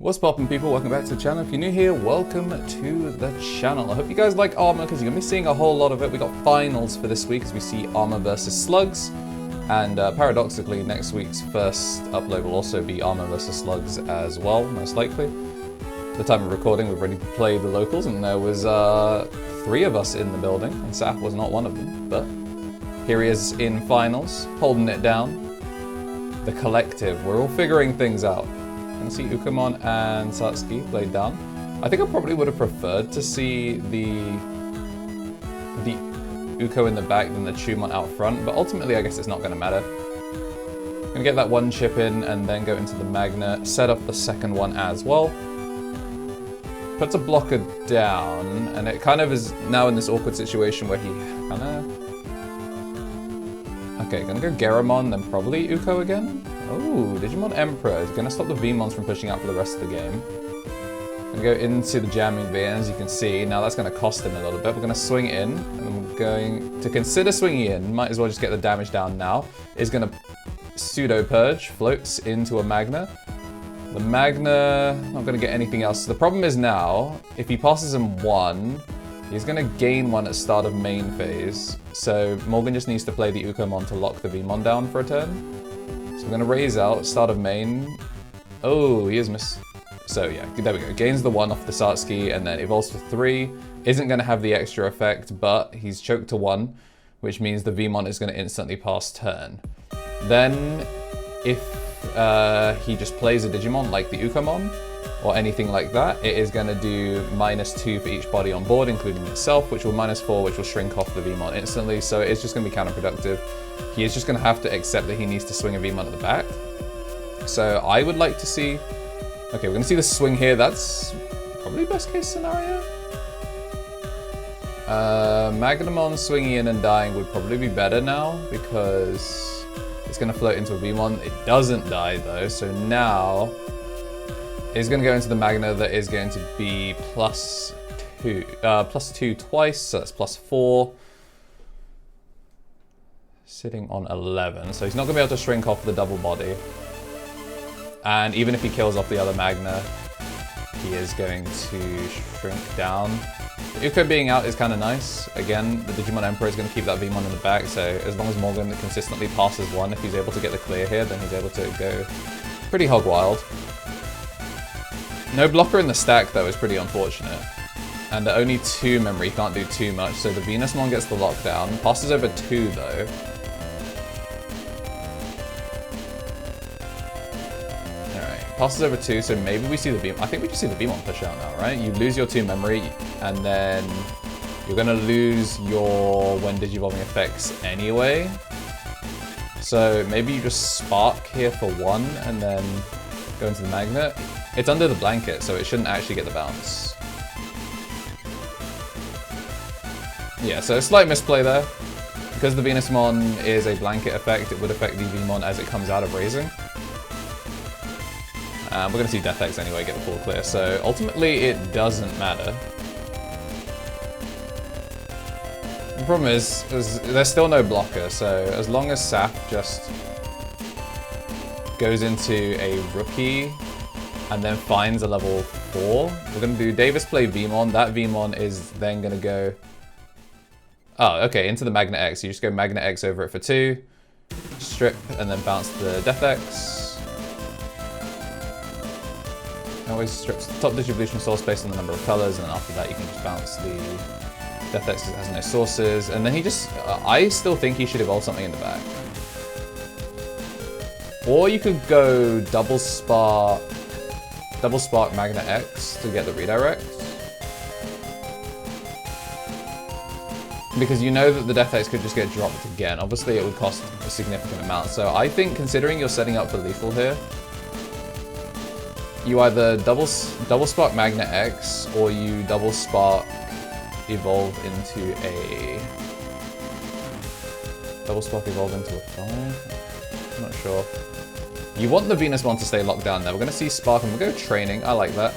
What's poppin', people? Welcome back to the channel. If you're new here, welcome to the channel. I hope you guys like Armour, because you're going to be seeing a whole lot of it. We got finals for this week as we see Armour versus Slugs, and paradoxically, next week's first upload will also be Armour versus Slugs as well, most likely. At the time of recording, we've already played the locals, and there was 3 of us in the building, and Saf was not one of them, but here he is in finals, holding it down. The collective, we're all figuring things out. You can see Ukamon and Satsuki laid down. I think I probably would have preferred to see the Uko in the back than the Chumon out front, but ultimately I guess it's not going to matter. Gonna get that one chip in and then go into the Magna, set up the second one as well. Puts a blocker down, and it kind of is now in this awkward situation where he kinda... Okay, gonna go gaogamon, then probably Uko again. Oh, Digimon Emperor is going to stop the Veemons from pushing out for the rest of the game. Going to go into the jamming V, and as you can see, now that's going to cost him a little bit. We're going to swing in, and we're going to consider swinging in. Might as well just get the damage down now. Is going to pseudo-purge, floats into a Magna. The Magna, not going to get anything else. The problem is now, if he passes him 1, he's going to gain 1 at start of main phase. So Morgan just needs to play the Ukamon to lock the Veemon down for a turn. So I'm going to raise out, start of main. Oh, he is miss. So yeah, there we go. Gains the 1 off the Satsuki and then evolves for 3. Isn't going to have the extra effect, but he's choked to 1, which means the Veemon is going to instantly pass turn. Then, if he just plays a Digimon like the Ukamon, or anything like that, it is going to do -2 for each body on board, including itself, which will -4, which will shrink off the Veemon instantly, so it's just going to be counterproductive. He is just going to have to accept that he needs to swing a Veemon at the back. So I would like to see... Okay, we're going to see the swing here. That's probably best case scenario. Magnamon swinging in and dying would probably be better now, because it's going to float into a Veemon. It doesn't die though, so now it's going to go into the Magna that is going to be +2 twice, so that's +4. Sitting on 11, so he's not going to be able to shrink off the double body. And even if he kills off the other Magna, he is going to shrink down. The Uko being out is kind of nice. Again, the Digimon Emperor is going to keep that Veemon in the back, so as long as Morgan consistently passes 1, if he's able to get the clear here, then he's able to go pretty hog wild. No blocker in the stack though is pretty unfortunate. And at only 2 memory, can't do too much, so the Venusmon gets the lockdown. Passes over 2 though. Alright, passes over 2, so maybe we see the Veemon. I think we just see the Veemon push out now, right? You lose your 2 memory, and then you're gonna lose your when digivolving effects anyway. So maybe you just spark here for 1, and then go into the Magnet. It's under the blanket, so it shouldn't actually get the bounce. Yeah, so a slight misplay there. Because the Venusmon is a blanket effect, it would affect the Veemon as it comes out of raising. We're going to see Death X anyway, get the full clear, so ultimately it doesn't matter. The problem is there's still no blocker, so as long as Saf just goes into a rookie and then finds a level 4. We're going to do Davis play Veemon. That Veemon is then going to go... Oh, okay, into the Magna X. You just go Magna X over it for 2. Strip, and then bounce the Death X. Always strips the top Digivolution source based on the number of colors, and then after that you can just bounce the Death X because it has no sources. And then he just... I still think he should evolve something in the back. Or you could go double spark Magna X to get the redirect. Because you know that the Death X could just get dropped again. Obviously it would cost a significant amount. So I think considering you're setting up for lethal here, you either double spark Magna X or you double spark evolve into a... Double spark evolve into a 5? I'm not sure. You want the Venusmon to stay locked down there. We're going to see Spark and we'll go Training. I like that.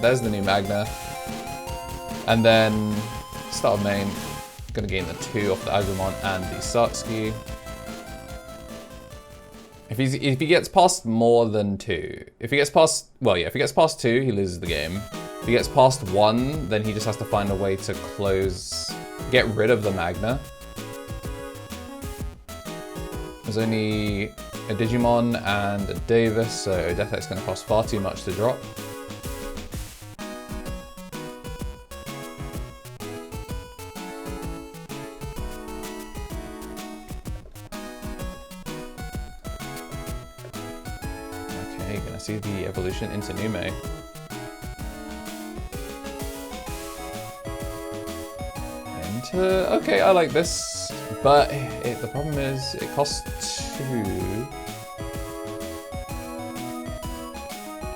There's the new Magna. And then start of main. Going to gain the 2 off the Agumon and the Satsuki. If if he gets past more than 2, if he gets past, well, yeah, if he gets past 2, he loses the game. If he gets past 1, then he just has to find a way to get rid of the Magna. There's only a Digimon and a Davis, so Death Ex is going to cost far too much to drop. Okay, gonna see the evolution into Nume. Okay, I like this, but the problem is it costs 2.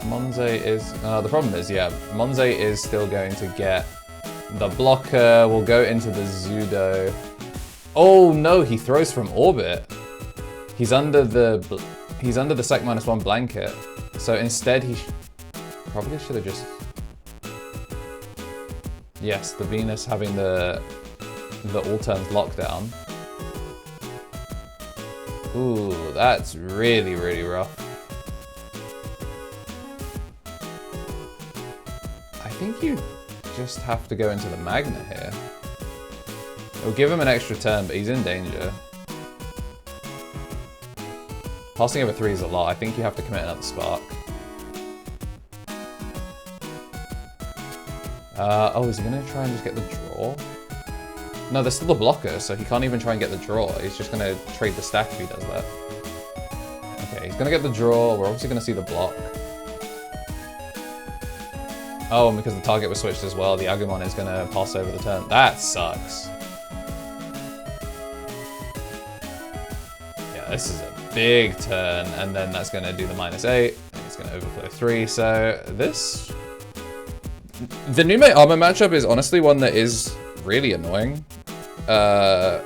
Monze is, the problem is, yeah, Monze is still going to get the blocker, will go into the Zudo. Oh no, he throws from orbit. He's under the sec -1 blanket. So instead he probably should have just, yes, the Venus having the all turns lockdown. Ooh, that's really, really rough. I think you just have to go into the Magna here. It'll give him an extra turn, but he's in danger. Passing over 3 is a lot. I think you have to commit another Spark. Oh, is he gonna try and just get the draw? No, there's still a blocker, so he can't even try and get the draw. He's just gonna trade the stack if he does that. Okay, he's gonna get the draw. We're obviously gonna see the block. Oh, and because the target was switched as well, the Agumon is gonna pass over the turn. That sucks. Yeah, this is a big turn, and then that's gonna do the -8, and he's gonna overflow 3, so this... The Nume Armour matchup is honestly one that is really annoying,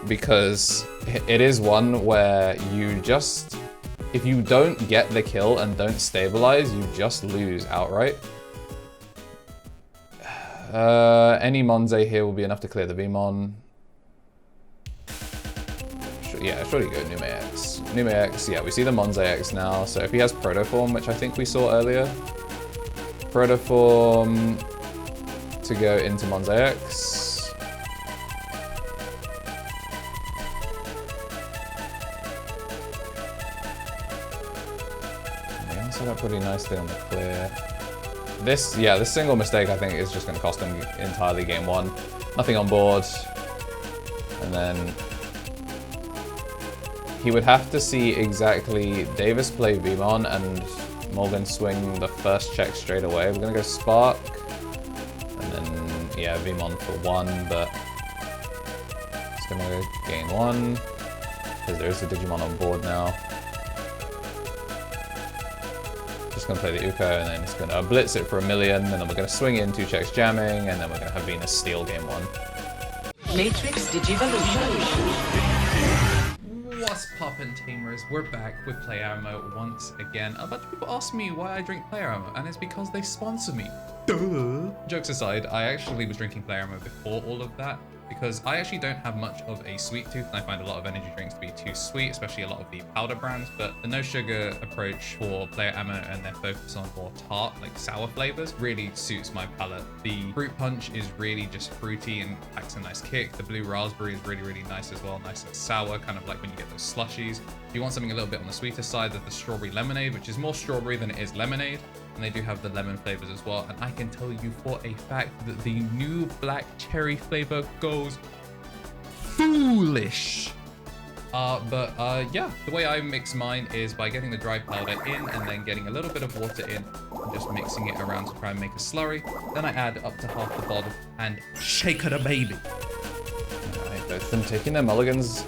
because it is one where you just, if you don't get the kill and don't stabilize, you just lose outright. Any Monze here will be enough to clear the Veemon. Yeah, surely go Nume X. Nume X, yeah, we see the Monze X now, so if he has Protoform, which I think we saw earlier, Protoform to go into Monze X. Set up pretty nicely on the clear. This single mistake I think is just going to cost him entirely game 1. Nothing on board. And then he would have to see exactly Davis play Veemon and Morgan swing the first check straight away. We're going to go Spark. And then, yeah, Veemon for 1, but it's going to gain 1. Because there is a Digimon on board now. Just gonna play the Uko, and then it's gonna blitz it for 1 million, and then we're gonna swing in 2 checks jamming, and then we're gonna have Venus steal game 1. Matrix Digivolution. What's poppin', tamers? We're back with Player Ammo once again. A bunch of people ask me why I drink Player Ammo, and it's because they sponsor me. Duh. Jokes aside, I actually was drinking Player Ammo before all of that, because I actually don't have much of a sweet tooth, and I find a lot of energy drinks to be too sweet, especially a lot of the powder brands, but the no sugar approach for Player Ammo and their focus on more tart, like sour flavors, really suits my palate. The fruit punch is really just fruity and packs a nice kick. The blue raspberry is really, really nice as well, nice and sour, kind of like when you get those slushies. If you want something a little bit on the sweeter side, there's the strawberry lemonade, which is more strawberry than it is lemonade. And they do have the lemon flavors as well. And I can tell you for a fact that the new black cherry flavor goes foolish. Yeah, the way I mix mine is by getting the dry powder in and then getting a little bit of water in and just mixing it around to try and make a slurry. Then I add up to half the bottle and shake it a baby. All right, both of them taking their mulligans.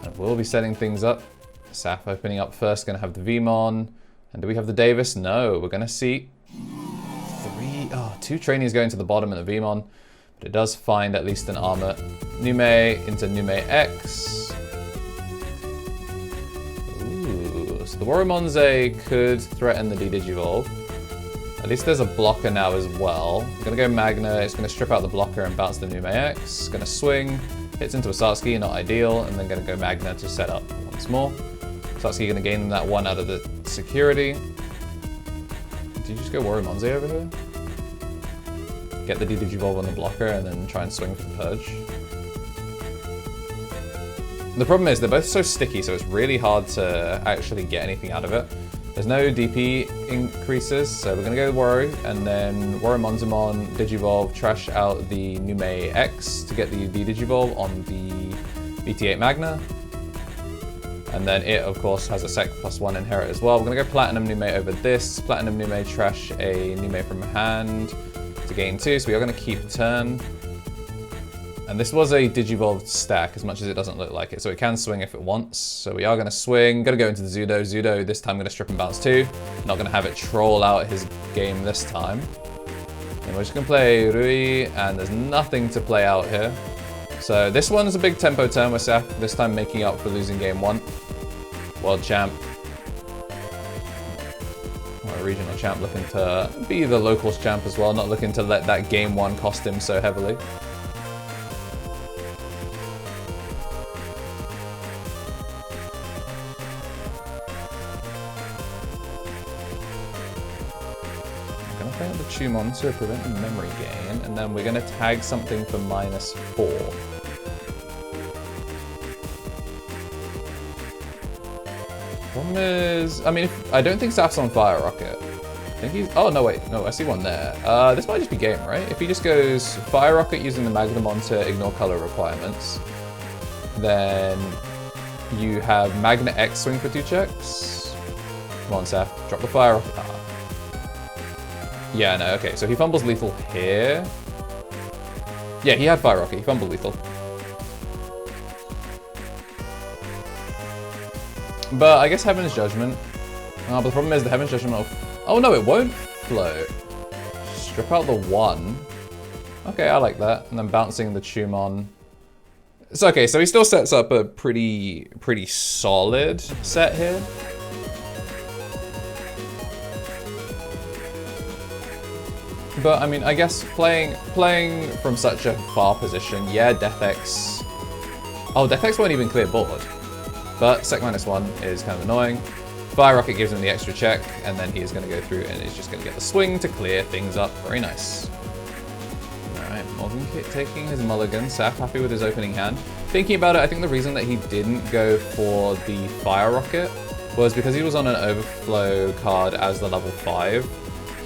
And we'll be setting things up. Sap opening up first, gonna have the Veemon. And do we have the Davis? No, we're gonna see 2 trainees going to the bottom and the Veemon, but it does find at least an Armour. Nume into Nume X. Ooh, so the Woromonze could threaten the D-Digivolve. At least there's a blocker now as well. I'm gonna go Magna, it's gonna strip out the blocker and bounce the Nume X. Gonna swing, hits into a Satsuki, not ideal, and then gonna go Magna to set up once more. Satsuki gonna gain that one out of the security. Did you just go Warimonze over here? Get the D-Digivolve on the blocker and then try and swing for the Purge. The problem is they're both so sticky, so it's really hard to actually get anything out of it. There's no DP increases, so we're gonna go Waro, and then Warimonzamon, Digivolve, trash out the Nume X to get the D-Digivolve on the BT8 Magna. And then it, of course, has a sec +1 inherit as well. We're gonna go Platinum Nume over this. Platinum Nume trash a Nume from hand to gain 2, so we are gonna keep turn. And this was a Digivolved stack, as much as it doesn't look like it, so it can swing if it wants. So we are gonna swing, gonna go into the Zudo. Zudo, this time gonna strip and bounce 2. Not gonna have it troll out his game this time. And we're just gonna play Rui, and there's nothing to play out here. So this one is a big tempo turn with Saf, this time making up for losing game 1. World champ. Or regional champ looking to be the locals champ as well, not looking to let that game 1 cost him so heavily. The Tumon to prevent the memory gain, and then we're going to tag something for -4. Problem is, I mean, I don't think Saf's on Fire Rocket. I think he's, oh no wait, no, I see one there. This might just be game, right? If he just goes Fire Rocket using the Magnamon to ignore color requirements, then you have Magna X swing for 2 checks. Come on, Saf, drop the Fire Rocket. Yeah, no, okay, so he fumbles lethal here. Yeah, he had Fire Rocket, he fumbled lethal. But I guess Heaven's Judgment. But the problem is the Heaven's Judgment will... Oh no, it won't float. Strip out the 1. Okay, I like that. And then bouncing the Tumon. It's okay, so he still sets up a pretty solid set here. But I mean, I guess playing from such a far position, yeah, DeathX. Oh, DeathX won't even clear board. But sec -1 is kind of annoying. Fire Rocket gives him the extra check, and then he's going to go through and he's just going to get the swing to clear things up. Very nice. Alright, Morgan taking his mulligan. Saf happy with his opening hand. Thinking about it, I think the reason that he didn't go for the Fire Rocket was because he was on an overflow card as the level 5.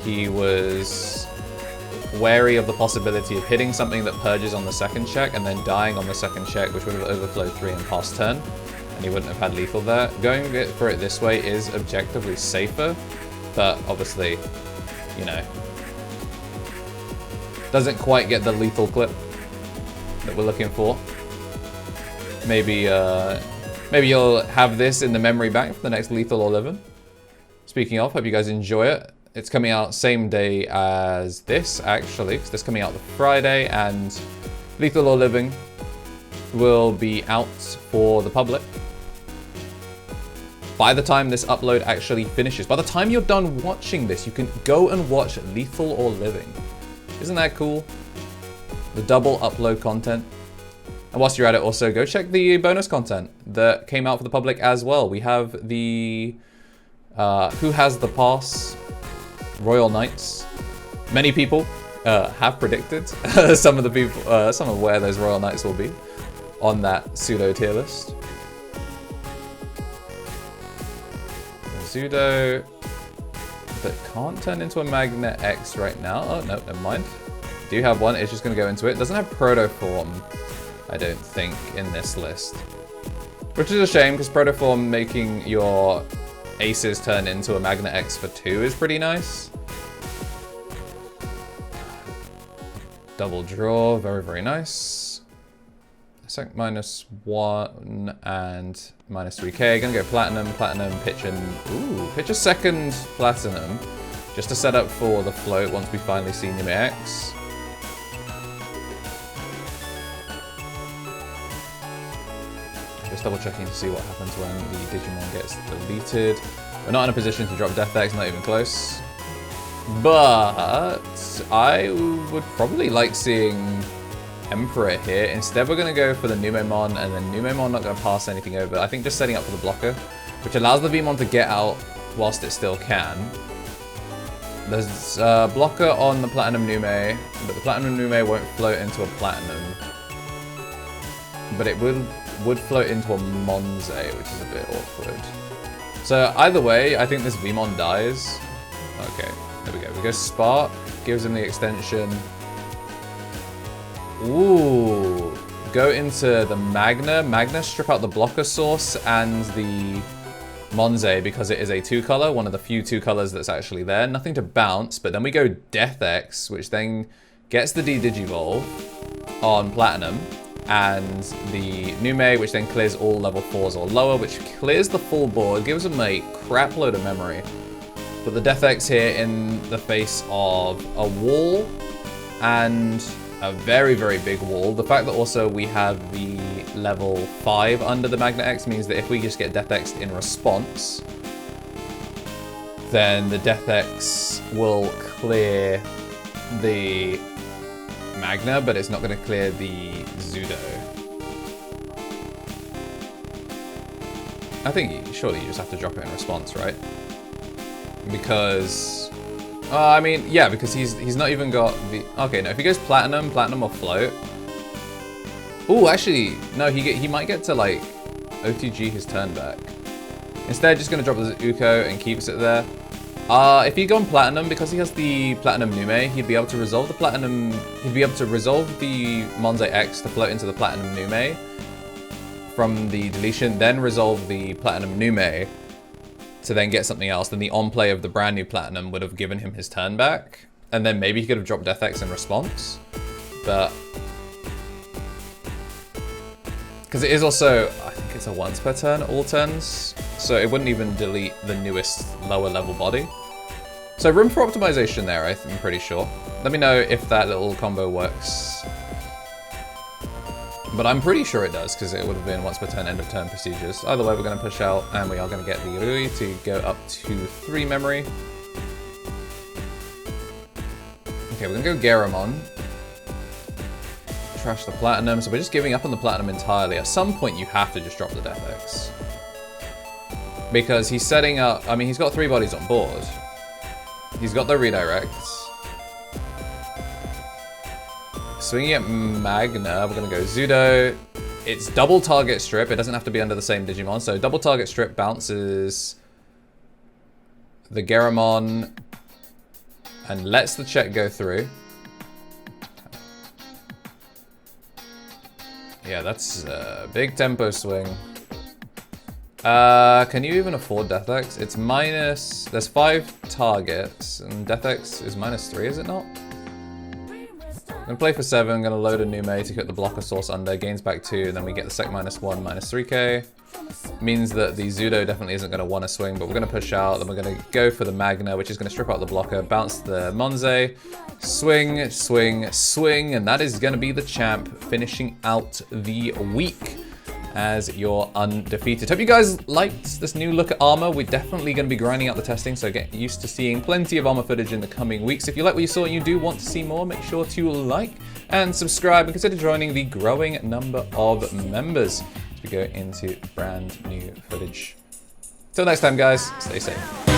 He was wary of the possibility of hitting something that purges on the second check and then dying on the second check, which would have overflowed 3 and past turn, and he wouldn't have had lethal there. Going for it this way is objectively safer, but obviously, you know, doesn't quite get the lethal clip that we're looking for. Maybe you'll have this in the memory bank for the next Lethal or Living. Speaking of, hope you guys enjoy it. It's coming out same day as this, actually, because this is coming out the Friday, and Lethal or Living will be out for the public by the time this upload actually finishes. By the time you're done watching this, you can go and watch Lethal or Living. Isn't that cool? The double upload content. And whilst you're at it, also go check the bonus content that came out for the public as well. We have the Who Has the Pass Royal Knights. Many people have predicted some of where those Royal Knights will be on that pseudo tier list. Pseudo that can't turn into a Magna X right now. Oh no, never mind. Do have one. It's just going to go into it. Doesn't have Protoform, I don't think, in this list, which is a shame because Protoform making your aces turn into a Magna X for 2 is pretty nice. Double draw, very, very nice. Sec -1 and -3k. Gonna go platinum, pitch a second platinum just to set up for the float once we finally see Nume X. Just double checking to see what happens when the Digimon gets deleted. We're not in a position to drop DeathX, not even close. But I would probably like seeing Emperor here. Instead, we're going to go for the Numemon, and then Numemon not going to pass anything over. I think just setting up for the blocker which allows the Veemon to get out whilst it still can. There's a blocker on the Platinum Nume, but the Platinum Nume won't float into a Platinum. But it would float into a Monze, which is a bit awkward. So either way, I think this Veemon dies. Okay, there we go. We go Spark, gives him the extension. Ooh, go into the Magna, strip out the blocker source and the Monze because it is a 2-color, one of the few 2 colors that's actually there. Nothing to bounce, but then we go Death X, which then gets the D-Digivolve on Platinum, and the Nume, which then clears all level 4s or lower, which clears the full board, gives them a crap load of memory. But the Death X here in the face of a wall and a very, very big wall. The fact that also we have the level 5 under the Magna X means that if we just get Death X in response, then the Death X will clear the Magna, but it's not going to clear the Zudo. I think surely you just have to drop it in response, right? Because I mean, yeah, because he's not even got the... Okay, no, if he goes Platinum will float. Ooh, actually, no, he might get to, like, OTG his turn back. Instead, just going to drop the Uko and keeps it there. If he'd gone Platinum, because he has the Platinum Nume, he'd be able to resolve the Platinum... He'd be able to resolve the Monze X to float into the Platinum Nume from the deletion, then resolve the Platinum Nume to then get something else. Then the on-play of the brand new Platinum would have given him his turn back. And then maybe he could have dropped Death X in response. But... because it is also, I think it's a once per turn, all turns. So it wouldn't even delete the newest lower level body. So room for optimization there, I'm pretty sure. Let me know if that little combo works. But I'm pretty sure it does, because it would have been once per turn, end of turn procedures. Either way, we're going to push out, and we are going to get the Rui to go up to 3 memory. Okay, we're going to go gaogamon. Trash the Platinum, so we're just giving up on the Platinum entirely. At some point, you have to just drop the Death X. Because he's setting up, I mean, he's got 3 bodies on board. He's got the redirects. Swinging at Magna, we're going to go Zudo. It's double target strip. It doesn't have to be under the same Digimon. So double target strip bounces the gaogamon and lets the check go through. Yeah, that's a big tempo swing. Can you even afford Death X? It's minus... There's 5 targets, and Death X is -3, is it not? I'm gonna play for 7, I'm gonna load a Nume to get the blocker source under, gains back 2, then we get the sec -1, -3k. Means that the Zudo definitely isn't gonna want to swing, but we're gonna push out, then we're gonna go for the Magna, which is gonna strip out the blocker, bounce the Monze, swing, swing, swing, and that is gonna be the champ, finishing out the week as you're undefeated. Hope you guys liked this new look at Armour. We're definitely going to be grinding out the testing, so get used to seeing plenty of Armour footage in the coming weeks. If you like what you saw and you do want to see more, make sure to like and subscribe and consider joining the growing number of members as we go into brand new footage. Till next time, guys, stay safe.